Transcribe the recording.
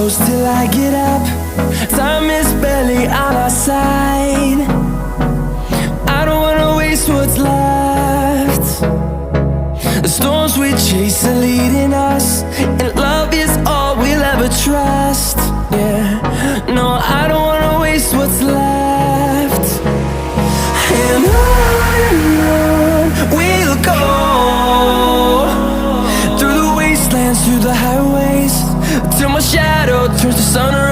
close till I get up. Time is barely on our side. I don't wanna waste what's left. The storms we chase are leading us, and love is all we'll ever trust. Yeah, no, I don't wanna waste what's left. And on we'll go, through the wastelands, through the highways, till my shadow turns to sun